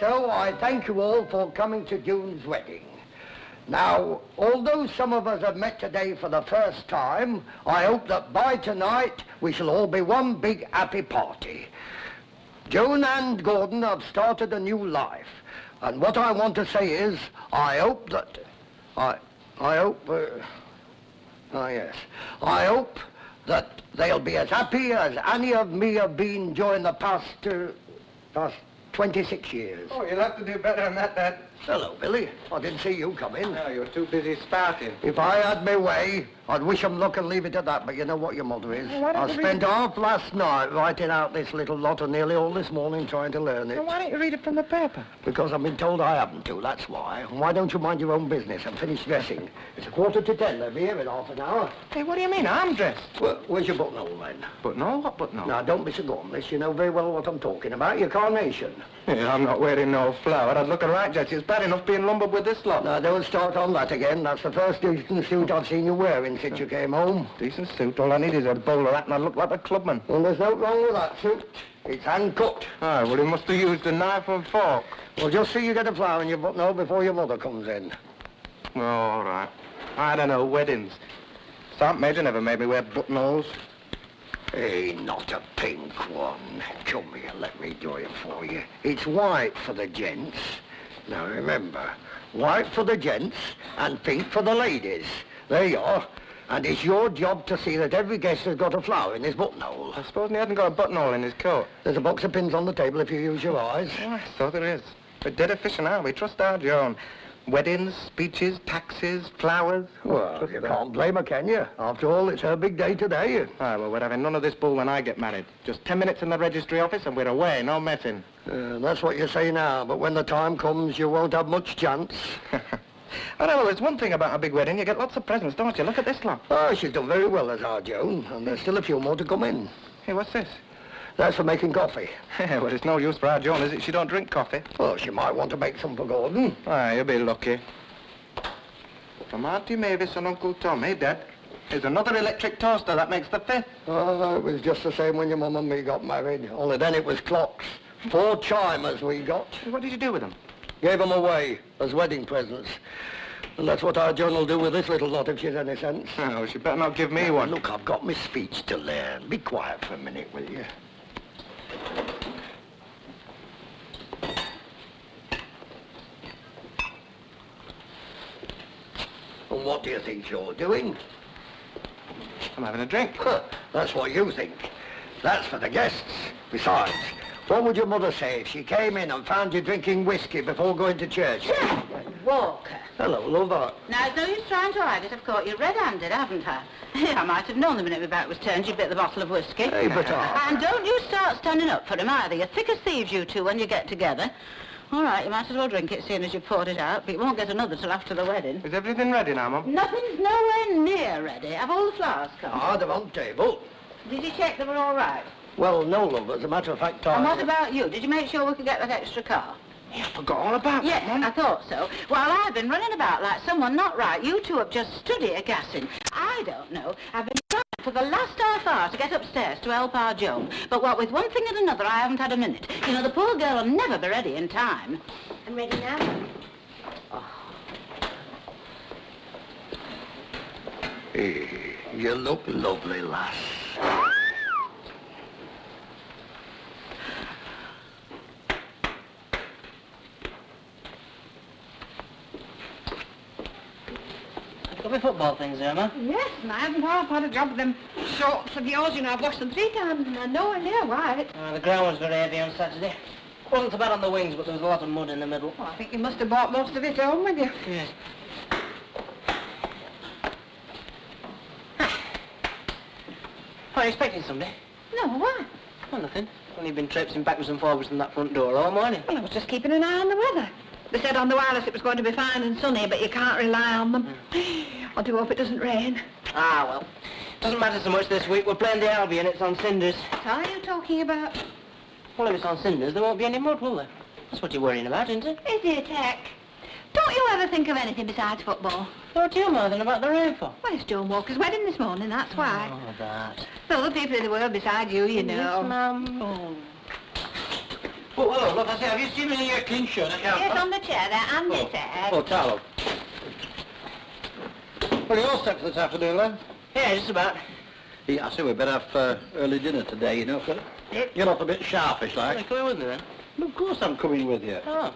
so, I thank you all for coming to June's wedding. Now, although some of us have met today for the first time, I hope that by tonight we shall all be one big happy party. June and Gordon have started a new life, and what I want to say is, I hope that... I hope that they'll be as happy as any of me have been during the past 26 years. Oh, you'll have to do better than that, Dad. Hello, Billy. I didn't see you come in. No, you were too busy spouting. If I had my way, I'd wish 'em luck and leave it at that, but you know what your mother is. Well, I spent half last night writing out this little lot and nearly all this morning trying to learn it. Well, why don't you read it from the paper? Because I've been told I haven't to, that's why. And why don't you mind your own business and finish dressing? It's 10:45, they'll be here in half an hour. Hey, what do you mean? I'm dressed. Well, where's your buttonhole, then? Buttonhole? What buttonhole? Now, don't be so gormless. You know very well what I'm talking about. Your carnation. Yeah, I'm not wearing no flower. I'd look right, Jesse. It's bad enough being lumbered with this lot. Now, don't start on that again. That's the first decent suit I've seen you wearing since you came home. Decent suit. All I need is a bowler hat and I look like a clubman. Well, there's no wrong with that suit. It's hand-cut. Ah, well, he must have used a knife and fork. Well, just see you get a flower in your buttonhole before your mother comes in. Oh, all right. I don't know, weddings. Aunt Major never made me wear buttonholes. Hey, not a pink one. Come here, let me do it for you. It's white for the gents. Now, remember, white for the gents and pink for the ladies. There you are. And it's your job to see that every guest has got a flower in his buttonhole. I suppose he hasn't got a buttonhole in his coat. There's a box of pins on the table if you use your eyes. Oh, I thought there is. We're dead efficient, aren't we? Trust our Joan. Weddings, speeches, taxes, flowers. Well, you can't blame her, can you? After all, it's her big day today. Ah, well, we're having none of this bull when I get married. Just 10 minutes in the registry office and we're away, no messing. That's what you say now, but when the time comes, you won't have much chance. I know, there's one thing about a big wedding. You get lots of presents, don't you? Look at this lot. Oh, she's done very well as our Joan, and there's still a few more to come in. Hey, what's this? That's for making coffee. Well, it's no use for our Joan, is it? She don't drink coffee. Well, she might want to make some for Gordon. Ah, you'll be lucky. From Auntie Mavis and Uncle Tom, eh, Dad? Here's another electric toaster. That makes the 5th. Oh, it was just the same when your mum and me got married. Only then it was clocks. 4 chimers we got. What did you do with them? Gave them away as wedding presents. And that's what our Joan will do with this little lot if she's any sense. Oh, she better not give me one. Look, I've got my speech to learn. Be quiet for a minute, will you? And what do you think you're doing? I'm having a drink. That's what you think. That's for the guests. Besides, what would your mother say if she came in and found you drinking whiskey before going to church? Walker. Hello, lover. Now, as though you're trying to hide it, I've caught you red-handed, haven't I? I might have known the minute my back was turned you'd bit the bottle of whiskey. Hey, but And don't you start standing up for him either. You're thick as thieves, you two, when you get together. All right, you might as well drink it, seeing as you poured it out, but you won't get another till after the wedding. Is everything ready now, Mum? Nothing's nowhere near ready. Have all the flowers come? Ah, they're on table. Did you check they were all right? Well, no, love. As a matter of fact, And what about you? Did you make sure we could get that extra car? Yeah, I forgot all about Yes, that, Mum. I thought so. While I've been running about like someone not right, you two have just stood here gassing. I don't know. I've been trying for the last half hour to get upstairs to help our Joan. But what with one thing and another, I haven't had a minute. You know, the poor girl will never be ready in time. I'm ready now. Hey, you look lovely, lass. Got my football things there, Ma? Yes, and I haven't half had a job with them shorts of yours. You know, I've washed them 3 times and they're nowhere near white. The ground was very heavy on Saturday. Wasn't so bad on the wings, but there was a lot of mud in the middle. Well, I think you must have bought most of it home with you. Yes. Are you expecting somebody? No, why? Well, nothing. Only been traipsing backwards and forwards from that front door all morning. Well, I was just keeping an eye on the weather. They said on the wireless it was going to be fine and sunny, but you can't rely on them. I do hope it doesn't rain. Ah, well. Doesn't matter so much this week. We're playing the Albion. It's on cinders. What are you talking about? Well, if it's on cinders, there won't be any mud, will there? That's what you're worrying about, isn't it? Is it, Heck? Don't you ever think of anything besides football? What do you know then about the rainfall? Well, it's Joan Walker's wedding this morning, that's why. Oh, that. Well, the people in the world beside you, you know. Yes, ma'am. Oh. Oh, hello, look, I say, have you seen me in your clean shirt? Yes, on the chair there, and this egg. Oh, Carlo. Well, you all set for this afternoon, then? Yeah, just about. Yeah, I say we better have early dinner today, you know, 'cause you're not a bit sharpish, like. Are you coming with me, then? Well, of course I'm coming with you. Oh.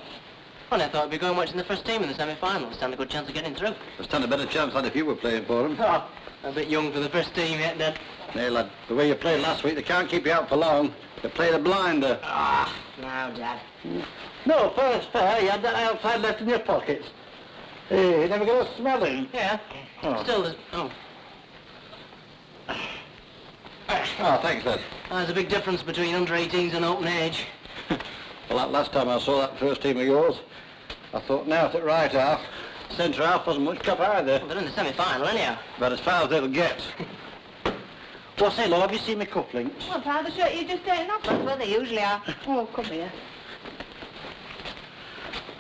Well, I thought we'd be going watching the first team in the semi-final. Stand a good chance of getting through. I'd stand a better chance than if you were playing for them. Oh, a bit young for the first team yet, Dad. Hey, lad, the way you played last week, they can't keep you out for long. They played a blinder. Ah, now, Dad. No, fair. You had that outside left in your pockets. Hey, you never got a smelling? Yeah. Oh. Still, there's... Oh. Oh, thanks, lad. There's a big difference between under-18s and open age. Well, that last time I saw that first team of yours, I thought now at right half, centre half wasn't much cup either. Well, they're in the semi-final, anyhow. But as far as they'll get. Well, say, love, have you seen my cufflinks? Well, pal, the shirt you've just taken off, that's where they usually are. Oh, come here.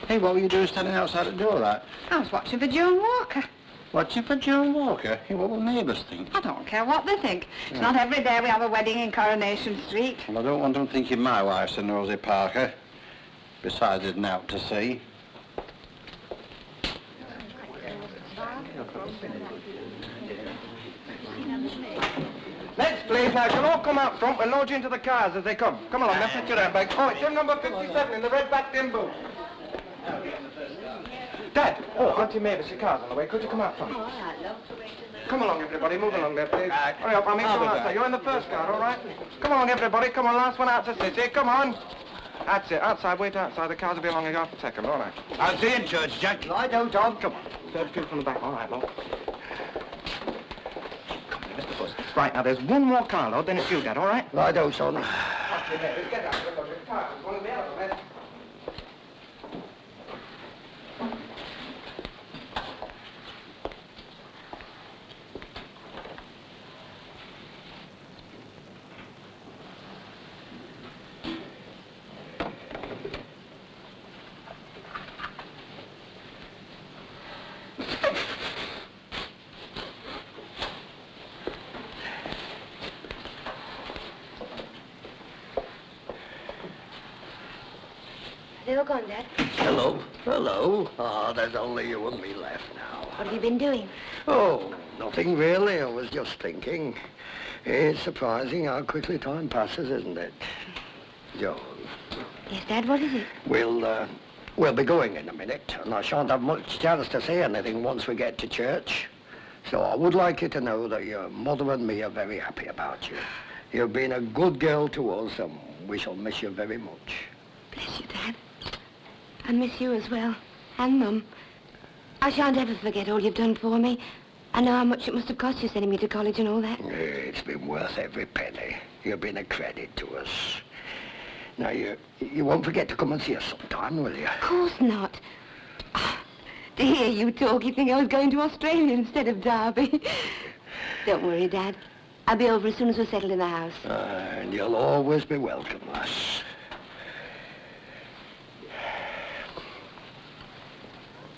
Hey, what were you doing standing outside the door, right? I was watching for Joan Walker. Watching for Joan Walker? Hey, what will neighbours think? I don't care what they think. It's not every day we have a wedding in Coronation Street. Well, I don't want them thinking my wife's a nosy Parker. Besides, there's naught to see. Next, please. Now, you'll all come out front. We'll load you into the cars as they come. Come along, now, put your hand back. Oh, it's in number 57 in the red back dim boot. Dad! Oh, Auntie Mavis, your car's on the way. Could you come out front? All right, love. Come along, everybody. Move along there, please. Hurry up, I mean, come on, You're in the first car, all right? Come along, everybody. Come on, last one out to city. Come on. That's it. Outside, wait outside. The cars will be along in half a second, all right? I'll see you in church, Jack. Lie down, Tom. Come on. Third pew from the back. All right, love. Come on, Mr. Fuss. Right, now, there's one more car load, then it's you, Dad, all right? Lie down, son. Auntie Mavis, get out. Look, the car is one of the others. They all gone, Dad. Hello. Hello. Oh, there's only you and me left now. What have you been doing? Oh, nothing really. I was just thinking. It's surprising how quickly time passes, isn't it? Joan. Yes, Dad, what is it? We'll be going in a minute, and I shan't have much chance to say anything once we get to church. So I would like you to know that your mother and me are very happy about you. You've been a good girl to us, and we shall miss you very much. Bless you, Dad. I miss you as well. And Mum. I shan't ever forget all you've done for me. I know how much it must have cost you sending me to college and all that. It's been worth every penny. You've been a credit to us. Now, you won't forget to come and see us sometime, will you? Of course not. Oh, to hear you talk, you'd think I was going to Australia instead of Derby. Don't worry, Dad. I'll be over as soon as we're settled in the house. And you'll always be welcome, lass.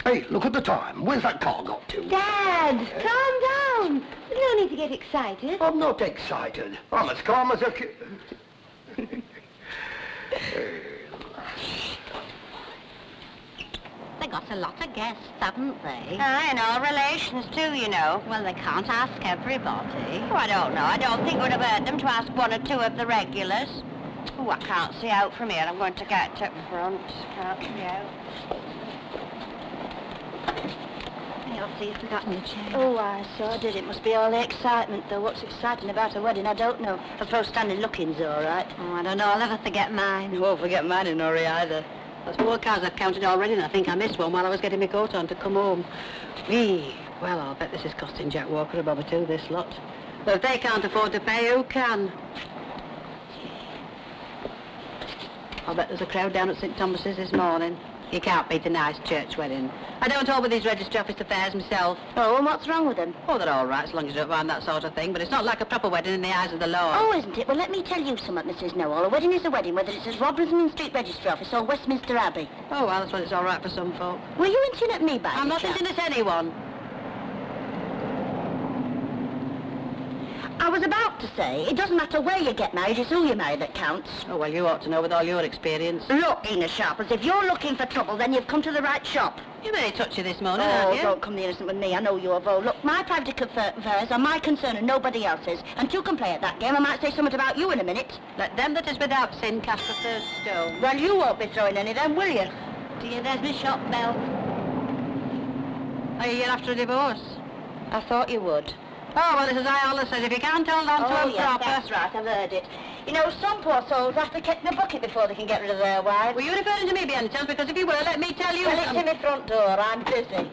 Hey, look at the time. Where's that car got to? Dad, calm down. There's no need to get excited. I'm not excited. I'm as calm as a kid. They got a lot of guests, haven't they? And all relations too, you know. Well, they can't ask everybody. Oh, I don't know. I don't think it would have hurt them to ask one or two of the regulars. Oh, I can't see out from here. I'm going to get to front. Can't see out. You'll see, you've forgotten your chair. Oh, I so did. It must be all the excitement, though. What's exciting about a wedding, I don't know. I suppose standing looking's all right. Oh, I don't know. I'll never forget mine. I won't forget mine in a hurry either. There's 4 cars I've counted already, and I think I missed one while I was getting my coat on to come home. Well, I'll bet this is costing Jack Walker a bob or two, this lot. But if they can't afford to pay, who can? I'll bet there's a crowd down at St Thomas's this morning. You can't beat a nice church wedding. I don't hold with these registry office affairs myself. Oh, and what's wrong with them? Oh, they're all right, as long as you don't mind that sort of thing, but it's not like a proper wedding in the eyes of the law. Oh, isn't it? Well, let me tell you something, Mrs. Noel. A wedding is a wedding, whether it's at Robertson Street Registry Office or Westminster Abbey. Oh, well, that's what it's all right for some folk. Were you hinting at me, by I'm not any chance? hinting at anyone. I was about to say, it doesn't matter where you get married, it's who you marry that counts. Oh, well, you ought to know with all your experience. Look, Ina Sharples, if you're looking for trouble, then you've come to the right shop. You very touchy this morning, Oh, aren't you? don't come the innocent with me, I know you have. Oh, look, my private affairs are my concern and nobody else's. And you can play at that game. I might say something about you in a minute. Let them that is without sin cast the first stone. Well, you won't be throwing any then, will you? Dear, there's my shop bell. Are you here after a divorce? I thought you would. Oh, well, this is I always says, if you can't hold on to Oh, them yes, proper... that's right, I've heard it. You know, some poor souls have to kick the bucket before they can get rid of their wives. Were you referring to me, by any chance? Because if you were, let me tell you... Well, it's in my front door. I'm busy.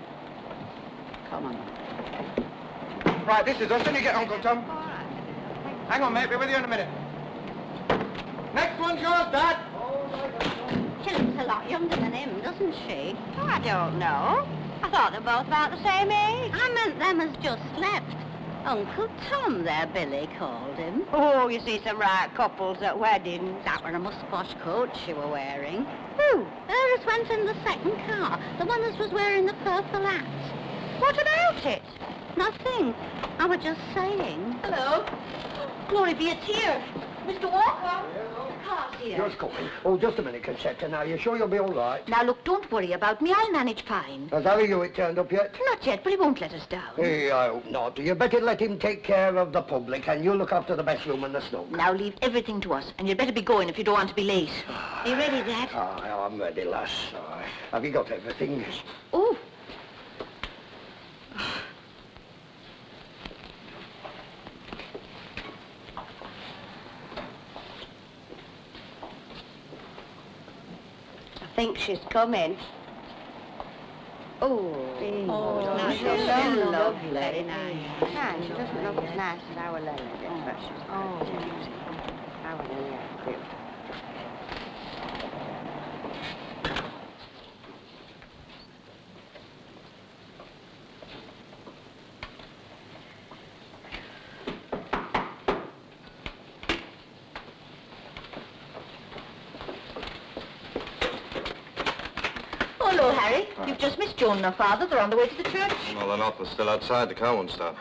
Come on. Right, this is us. Then you get Uncle Tom. Hang on, mate. Be with you in a minute. Next one's yours, Dad. She looks a lot younger than him, doesn't she? Oh, I don't know. I thought they're both about the same age. I meant them as just left. Uncle Tom there, Billy called him. Oh, you see some right couples at weddings. That were a mustache coat she were wearing. Who? Her as went in the second car. The one that was wearing the purple hat. What about it? Nothing. I was just saying. Hello. Glory be, it's here. Mr. Walker. The car's here. Just coming. Oh, just a minute, Concetta. Now, you sure you'll be all right? Now, look, don't worry about me. I'll manage fine. Has Harry Hewitt turned up yet? Not yet, but he won't let us down. Hey, I hope not. You better let him take care of the public, and you look after the best room in the snug. Now leave everything to us, and you'd better be going if you don't want to be late. Are you ready, Dad? Aye, I'm ready, lass. Aye. Have you got everything? Oh. I think she's coming. Oh, nice. she's She's so lovely. lovely. Very nice. Yeah, she doesn't look as nice as our Lily did, but she's our Lily. Hello, Harry. You've just missed Joan and her father. They're on the way to the church. No, they're not. They're still outside. The car won't start.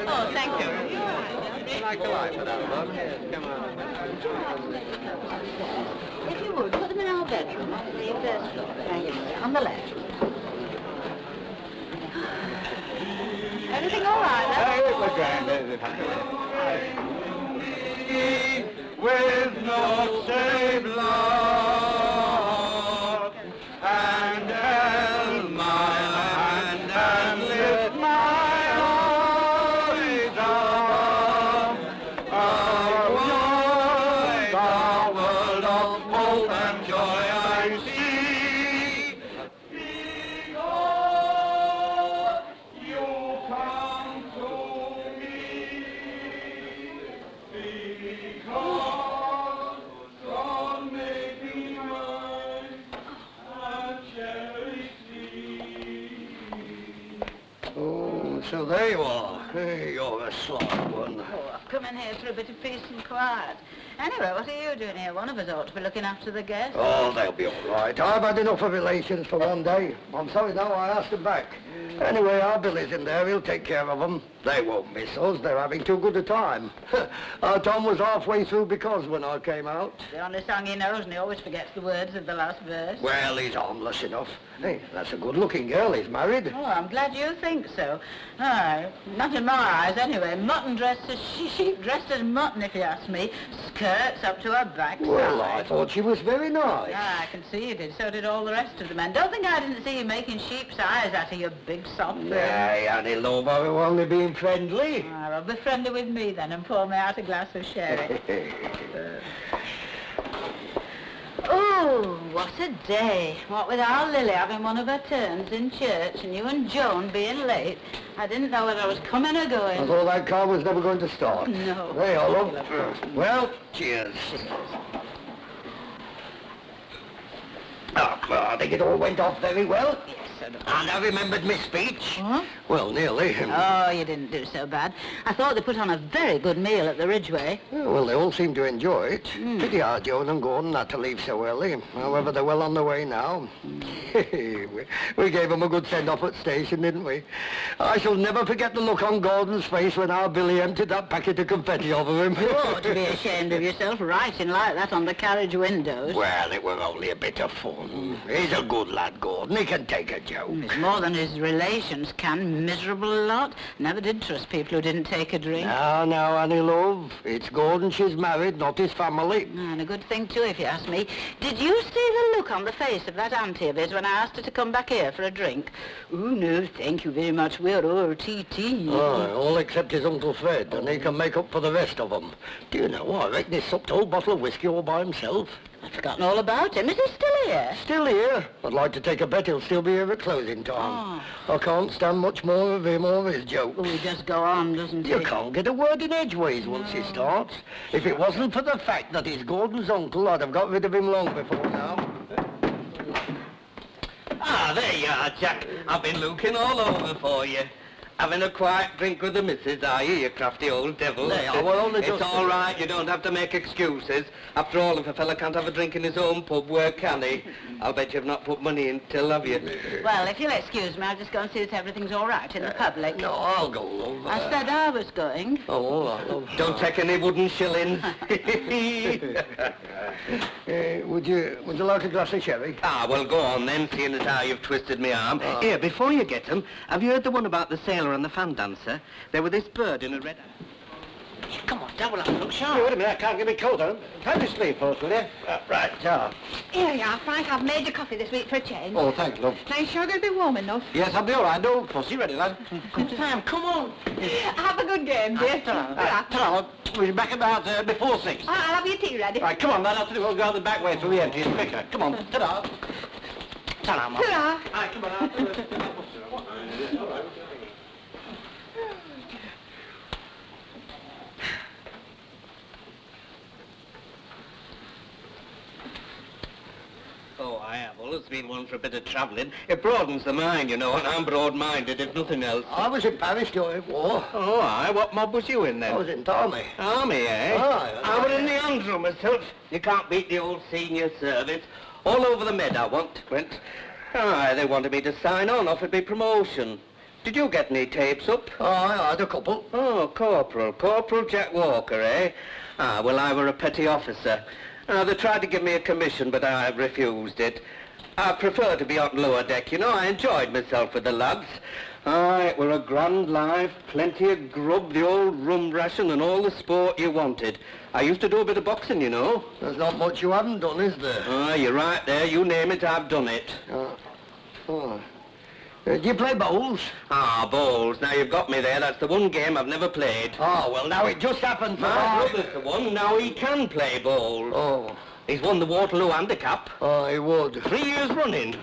Oh, thank you. Like a light for that, love. Yes, come on. If you would, put them in our bedroom on the first floor. Thank you. On the left. Everything all right, then? Hey, we're grand. With no save love, and held my hand and lift my eyes up, the world of hope and joy I see. Because you come to me, because God made me mine, I cherish thee. Oh, so there you are. Hey, you're a sly one. Oh, I've come in here for a bit of peace and quiet. Anyway, what are you doing here? One of us ought to be looking after the guests. Oh, they'll be all right. I've had enough of relations for one day. I'm sorry now I asked them back. Anyway, our Billy's in there. He'll take care of them. They won't miss us. They're having too good a time. Our Tom was halfway through because when I came out. The only song he knows, and he always forgets the words of the last verse. Well, he's harmless enough. Hey, that's a good-looking girl. He's married. Oh, I'm glad you think so. Oh, Aye, not in my eyes anyway. Mutton dressed as sheep dressed as mutton, if you ask me. Skirts up to her backside. Well, I thought she was very nice. Ah, I can see you did. So did all the rest of the men. Don't think I didn't see you making sheep's eyes at her, you big soft thing. Nay, Annie, love, I was only being friendly. Ah, well, be friendly with me then and pour me out a glass of sherry. Oh, what a day. What with our Lily having one of her turns in church and you and Joan being late, I didn't know whether I was coming or going. I thought that car was never going to start. No. There you are, love. Well, cheers. Oh, well, I think it all went off very well. Yes, sir. And I remembered my speech. Huh? Well, nearly. Oh, you didn't do so bad. I thought they put on a very good meal at the Ridgeway. Yeah, well, they all seem to enjoy it. Pity our Joan and Gordon had to leave so early. However, they're well on the way now. we gave them a good send-off at station, didn't we? I shall never forget the look on Gordon's face when our Billy emptied that packet of confetti over him. You ought to be ashamed of yourself, writing like that on the carriage windows. Well, it were only a bit of fun. He's a good lad, Gordon. He can take a joke. It's more than his relations can. Miserable lot. Never did trust people who didn't take a drink. Now, Annie, love. It's Gordon she's married, not his family. And a good thing, too, if you ask me. Did you see the look on the face of that auntie of his when I asked her to come back here for a drink? Oh, no, thank you very much. We're all tea. All except his Uncle Fred, and he can make up for the rest of them. Do you know, I reckon he supped a whole bottle of whiskey all by himself. I've forgotten all about him. Is he still here? Still here? I'd like to take a bet he'll still be here at closing time. I can't stand much more of him or his jokes. Oh, he does go on, doesn't he? You can't get a word in edgeways once he starts. If it wasn't for the fact that he's Gordon's uncle, I'd have got rid of him long before now. Ah, there you are, Jack. I've been looking all over for you. Having a quiet drink with the missus, are you, you crafty old devil? There, I will only it's just... all right, you don't have to make excuses. After all, if a fella can't have a drink in his own pub, where can he? I'll bet you've not put money in till, have you? Well, if you'll excuse me, I'll just go and see that everything's all right in the public. No, I'll go, love. I said I was going. Oh, all right, love. Don't take any wooden shillings. Would you like a glass of sherry? Ah, well, go on then, seeing as how you've twisted my arm. Here, before you get 'em, have you heard the one about the sailor and the fan dancer? There was this bird in a red... Come on, double up, look sharp. Wait a minute, I can't get my coat on. Have your sleeve first, will you? Right, Here you are, Frank. I've made your coffee this week for a change. Oh, thanks, love. Now, you sure going to be warm enough? Yes, I'll be all right. No, pussy, ready, lad. Good time, come on. Have a good game, dear. Ta-ra. We'll be back about before 6. I'll have your tea ready. Right, come on, lad. After we'll go the back way through the entry. It's quicker. Come on. Ta-ra. Ta-ra, Mum. Ta-ra. Right, come on. Oh, I have always been one for a bit of travelling. It broadens the mind, you know, and I'm broad-minded, if nothing else. I was in Paris during war. Oh, aye? What mob was you in then? I was in the army. Army, eh? Aye. I was in the Andrew myself. You can't beat the old senior service. All over the med I went. Aye, they wanted me to sign on, offered me promotion. Did you get any tapes up? I had a couple. Oh, Corporal Jack Walker, eh? Ah, well, I were a petty officer. They tried to give me a commission, but I refused it. I prefer to be on lower deck, you know. I enjoyed myself with the lads. Aye, it were a grand life, plenty of grub, the old rum ration and all the sport you wanted. I used to do a bit of boxing, you know. There's not much you haven't done, is there? Ah, you're right there. You name it, I've done it. Do you play bowls? Ah, bowls. Now you've got me there. That's the one game I've never played. Oh, well, now it just happened for My brother's the one. Now he can play bowls. Oh. He's won the Waterloo Handicap. Oh, he would. 3 years running.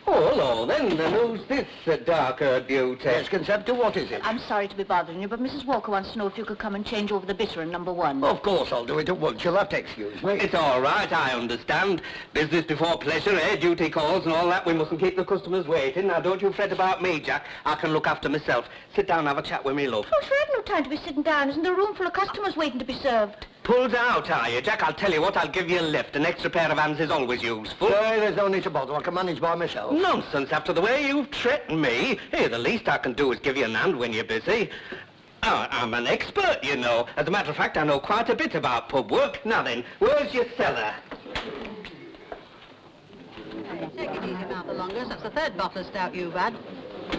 Oh, hello, then who's this dark-haired beauty? Yes, Conceptor, what is it? I'm sorry to be bothering you, but Mrs. Walker wants to know if you could come and change over the bitter in number 1. Of course, I'll do it at once. You'll have to excuse me. It's all right, I understand. Business before pleasure, eh? Duty calls and all that. We mustn't keep the customers waiting. Now, don't you fret about me, Jack. I can look after myself. Sit down and have a chat with me, love. Oh, sure, I've no time to be sitting down. Isn't there a room full of customers waiting to be served? Pulled out, are you, Jack? I'll tell you what, I'll give you a lift. An extra pair of hands is always useful. There's no need to bother. I can manage by myself. Nonsense, after the way you've threatened me. Hey, the least I can do is give you an hand when you're busy. Oh, I'm an expert, you know. As a matter of fact, I know quite a bit about pub work. Now then, where's your cellar? Take it easy, Martha Longers. That's the third bottle of stout you've had.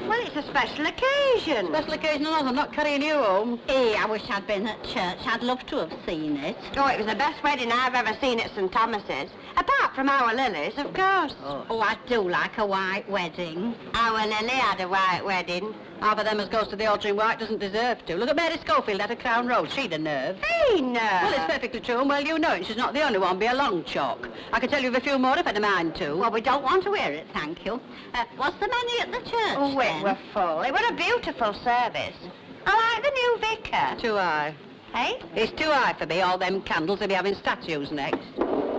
Well, it's a special occasion. Special occasion or not, I'm not carrying you home. Hey, I wish I'd been at church. I'd love to have seen it. Oh, it was the best wedding I've ever seen at St. Thomas's. Apart from our Lily's, of course. Oh, I do like a white wedding. Our Lily had a white wedding. Half of them as goes to the altar in white doesn't deserve to. Look at Mary Schofield at a Crown Road. She'd a nerve. Hey, no. Well, it's perfectly true, and well, you know it. She's not the only one. Be a long chalk. I can tell you of a few more if I'd a mind to. Well, we don't want to hear it, thank you. Was there many at the church, Oh, then? it were full. It was a beautiful service. I like the new vicar. Too high. Hey? It's too high for me, all them candles. They'll be having statues next.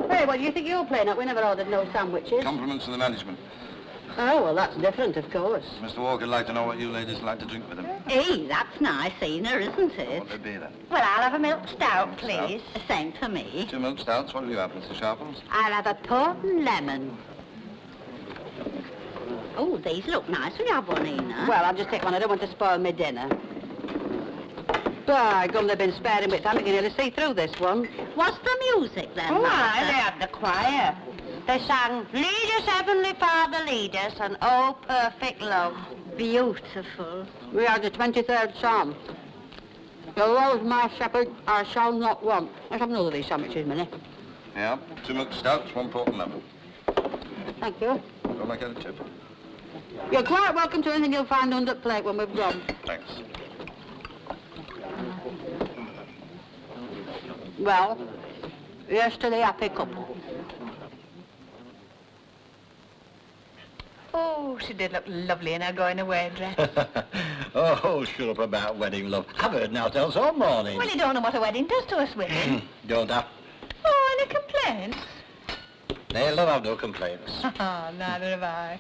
Hey, what do you think you're playing at? We never ordered no sandwiches. Compliments to the management. Oh, well, that's different, of course. Mr. Walker'd like to know what you ladies like to drink with him. Hey, that's nice, Ena, isn't it? What would be then? Well, I'll have a milk stout, please. Same for me. 2 milk stouts. What will you have, Mr. Sharples? I'll have a port and lemon. Oh, these look nice. Will you have one, Ena? Well, I'll just take one. I don't want to spoil my dinner. By gum, they've been sparing with time. You can nearly see through this one. What's the music, then, Oh, aye, Martha? they had the choir. They sang, "Lead us, Heavenly Father, lead us," and "Oh, perfect love." Beautiful. We are the 23rd Psalm. The Lord my shepherd, I shall not want. Let's have another of these sandwiches, Minnie. Yeah, 2 milk stouts, 1 port and lemon. Thank you. Don't like any tip? You're quite welcome to anything you'll find under the plate when we've gone. Thanks. Well, here's to the happy couple. Oh, she did look lovely in her going-away dress. Oh, shut up about wedding, love. I've heard now tell all morning. Well, you don't know what a wedding does to us women. Don't I? Oh, any complaints? No, love, I've no complaints. Oh, neither have I.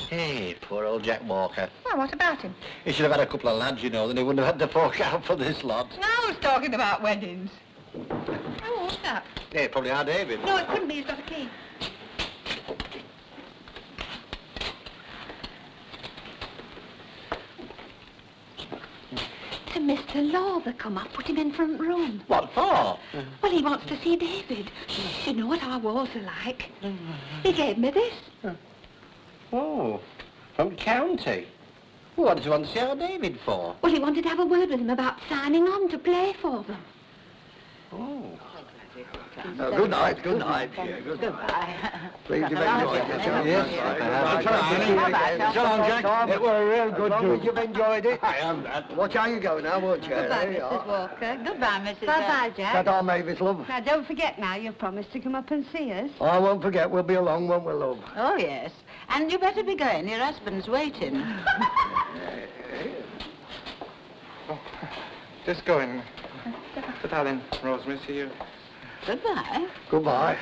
Hey, poor old Jack Walker. Well, what about him? He should have had a couple of lads, you know, then he wouldn't have had to fork out for this lot. Now who's talking about weddings? Oh, what's that? Yeah, probably our David. No, it couldn't be. He's got a key. To Mr. Lawther come up, put him in front room. What for? Well, he wants to see David. Shh, you know what our wars are like. He gave me this. Oh, from county. What did you want to see our David for? Well, he wanted to have a word with him about signing on to play for them. Oh. Good night, good night. Yeah, good night. Please, you've enjoyed yourself. Yes. So long, Jack. It was a real good do. You've enjoyed it? I am. Watch how you go now, won't you? Goodbye, There you Mrs. are. Walker. Goodbye, Mrs. Bye-bye, Jack. That all, Mavis, love. Now, don't forget now, you've promised to come up and see us. I won't forget. We'll be along, won't we, love? Oh, yes. And you better be going. Your husband's waiting. Just go in. Good-bye then, Rosemary. See you. Goodbye. Goodbye.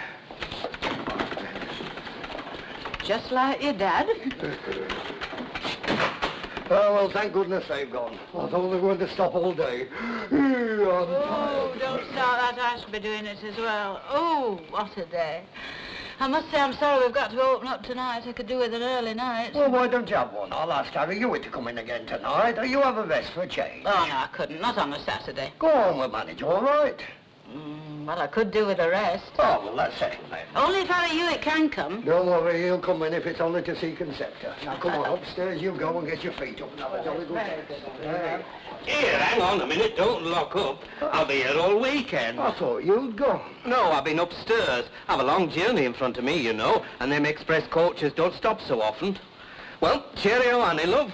Just like your dad. Oh, well, thank goodness they've gone. I thought they were going to stop all day. Oh, don't start that Ashby doing it as well. Oh, what a day. I must say I'm sorry we've got to open up tonight. I could do with an early night. Well, why don't you have one? I'll ask Harry Hewitt to come in again tonight, or you have a rest for a change. Oh, no, I couldn't. Not on a Saturday. Go on, we'll manage all right. Well, I could do with a rest. Oh, well, that's settled then. Only if Harry Hewitt can come. Don't worry, he'll come in if it's only to see Concepta. Now, come on, upstairs you go and get your feet up and have a jolly good day. Hey. Here, hang on a minute. Don't lock up. I'll be here all weekend. I thought you'd gone. No, I've been upstairs. I've a long journey in front of me, you know, and them express coaches don't stop so often. Well, cheerio, Annie, love.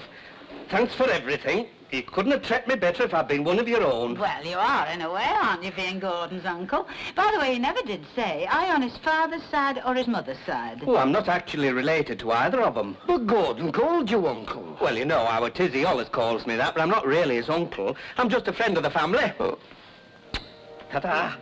Thanks for everything. You couldn't have treated me better if I'd been one of your own. Well, you are in a way, aren't you, being Gordon's uncle? By the way, he never did say, are you on his father's side or his mother's side? Oh, I'm not actually related to either of them. But Gordon called you uncle. Well, you know, our Tizzy always calls me that, but I'm not really his uncle. I'm just a friend of the family. Ta-ta.